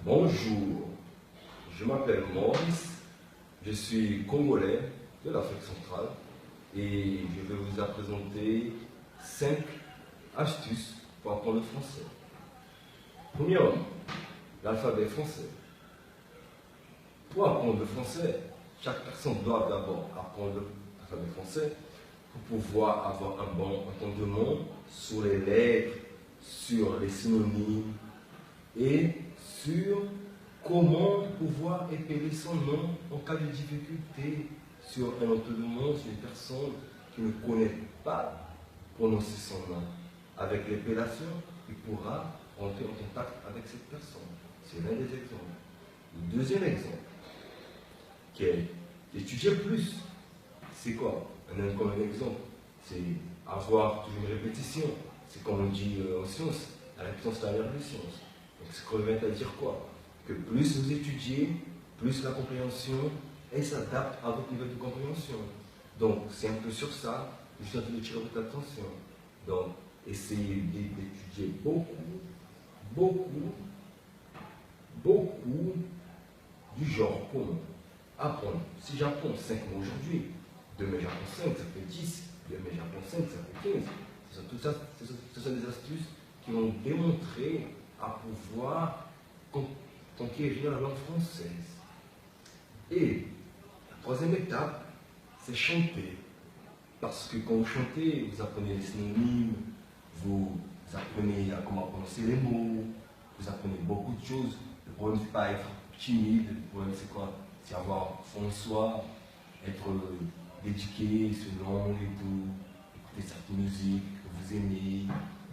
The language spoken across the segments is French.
Bonjour, je m'appelle Maurice, je suis congolais de l'Afrique centrale et je vais vous présenter 5 astuces pour apprendre le français. Premièrement, l'alphabet français. Pour apprendre le français, chaque personne doit d'abord apprendre l'alphabet français pour pouvoir avoir un bon entendement sur les lettres, sur les synonymes et sur comment pouvoir épeler son nom en cas de difficulté sur un entendement sur une personne qui ne connaît pas prononcer son nom. Avec l'épellation, il pourra entrer en contact avec cette personne. C'est l'un des exemples. Le deuxième exemple, qui est d'étudier plus. C'est quoi? Comme un exemple, c'est avoir toujours une répétition. C'est comme on dit en sciences, la répétition c'est la mère des sciences. Donc ce qu'on vient à dire quoi? Que plus vous étudiez, plus la compréhension, elle s'adapte à votre niveau de compréhension. Donc c'est un peu sur ça que je suis en train de tirer votre attention. Donc essayez d'étudier beaucoup du genre comment apprendre. Si j'apprends 5 mots aujourd'hui, demain j'apprends 5, ça fait 10, demain j'apprends 5, ça fait 15. Ce sont des astuces qui vont démontrer à pouvoir conquérir la langue française. Et la troisième étape, c'est chanter. Parce que quand vous chantez, vous apprenez les synonymes, vous apprenez à comment prononcer les mots, vous apprenez beaucoup de choses. Le problème, c'est pas être timide, le problème, c'est quoi? C'est avoir fond en soi, être dédié, se langue et tout, écouter certaines musiques que vous aimez,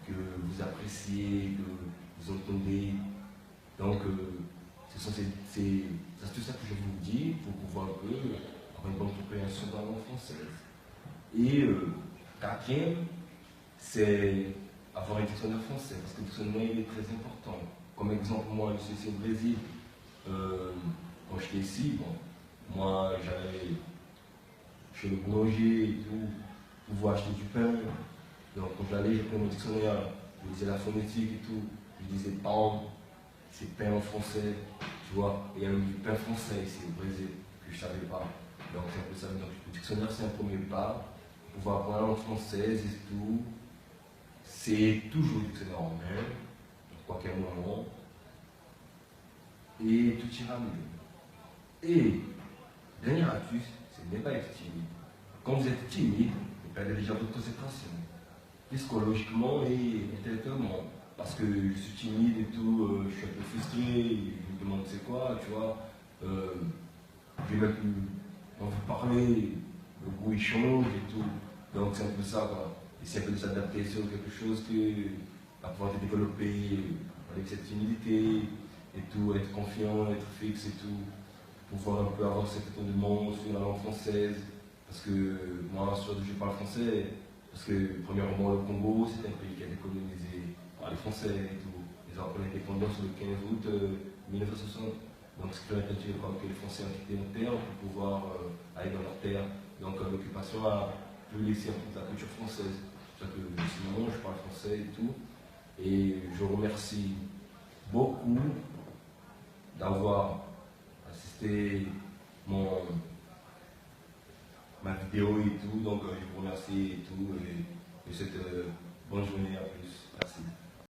que vous appréciez, que vous entendez. Donc, ce sont ces astuces que je vous dis pour pouvoir un peu avoir une bonne compréhension de la langue française. Et quatrième, c'est avoir un dictionnaire français, parce que le dictionnaire il est très important. Comme exemple, moi, je suis ici au Brésil. Quand j'étais ici, bon, moi, j'allais chez le boulanger et tout, pour pouvoir acheter du pain. Donc, quand j'allais, je prenais mon dictionnaire, je lisais la phonétique et tout, je disais pain, c'est pain en français, tu vois. Et il y a même du pain français ici au Brésil, que je ne savais pas. Donc, c'est un peu ça. Donc, le dictionnaire, c'est un premier pas. Pouvoir apprendre la langue française et tout. C'est toujours le dictionnaire en main, à qualquer moment. Et tout ira mieux. Et, dernière astuce, c'est ne pas être timide. Quand vous êtes timide, vous perdez déjà votre concentration, psychologiquement et intellectuellement. Parce que je suis timide et tout, je suis un peu frustré, je me demande c'est quoi, tu vois. J'ai même plus envie de parler, le goût il change et tout. Donc c'est un peu ça, quoi. Essayer un peu de s'adapter sur quelque chose que va pouvoir te développer avec cette timidité et tout, être confiant, être fixe et tout. Pouvoir un peu avoir cet étonnement sur la langue française. Parce que moi, je parle français, parce que premièrement, le Congo, c'est un pays qui a été colonisé par les Français et tout. Ils ont pris l'indépendance le 15 août 1960. Donc, ce qui permet de dire que les Français ont quitté nos terres pour pouvoir aller dans leur terre. Donc, l'occupation a pu laisser un peu de la culture française. C'est-à-dire que sinon, je parle français et tout. Et je remercie beaucoup d'avoir assisté ma vidéo et tout. Donc, je vous remercie et tout. Et je vous souhaite bonne journée, à plus. Merci.